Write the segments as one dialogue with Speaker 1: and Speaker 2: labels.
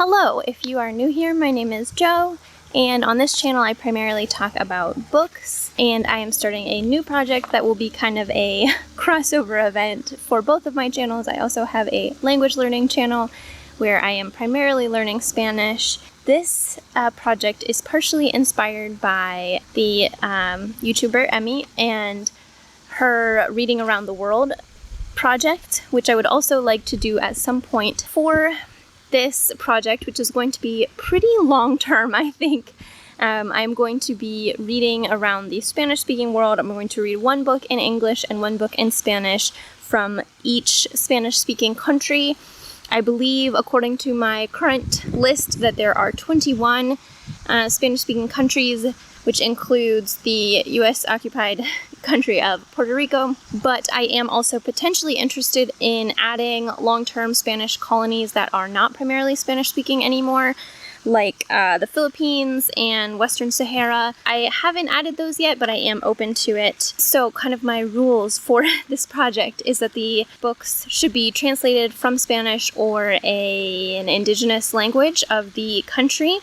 Speaker 1: Hello, if you are new here, my name is Jo, and on this channel I primarily talk about books, and I am starting a new project that will be kind of a crossover event for both of my channels. I also have a language learning channel where I am primarily learning Spanish. This project is partially inspired by the YouTuber Emmy and her Reading Around the World project, which I would also like to do at some point. For this project, which is going to be pretty long-term, I think, I'm going to be reading around the Spanish-speaking world. I'm going to read one book in English and one book in Spanish from each Spanish-speaking country. I believe, according to my current list, that there are 21 Spanish-speaking countries, which includes the U.S.-occupied country of Puerto Rico. But I am also potentially interested in adding long-term Spanish colonies that are not primarily Spanish-speaking anymore, like the Philippines and Western Sahara. I haven't added those yet, but I am open to it. So kind of my rules for this project is that the books should be translated from Spanish or an indigenous language of the country.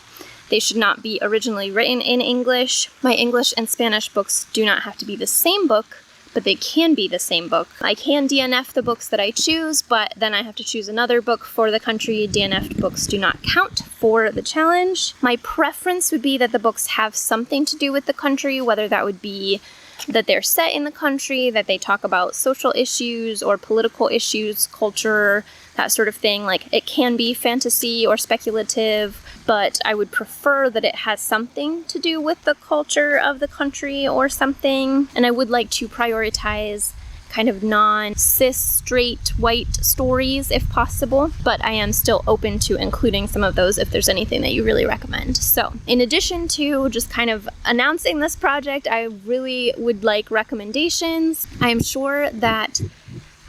Speaker 1: They should not be originally written in English. My English and Spanish books do not have to be the same book, but they can be the same book. I can DNF the books that I choose, but then I have to choose another book for the country. DNF'd books do not count for the challenge. My preference would be that the books have something to do with the country, whether that would be that they're set in the country, that they talk about social issues or political issues, culture, that sort of thing. Like, it can be fantasy or speculative, but I would prefer that it has something to do with the culture of the country or something. And I would like to prioritize kind of non-cis, straight, white stories if possible, but I am still open to including some of those if there's anything that you really recommend. So, in addition to just kind of announcing this project, I really would like recommendations. I am sure that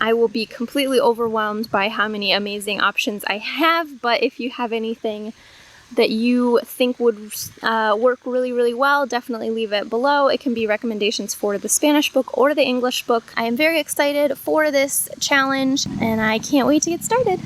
Speaker 1: I will be completely overwhelmed by how many amazing options I have, but if you have anything that you think would work really, really well, definitely leave it below. It can be recommendations for the Spanish book or the English book. I am very excited for this challenge, and I can't wait to get started.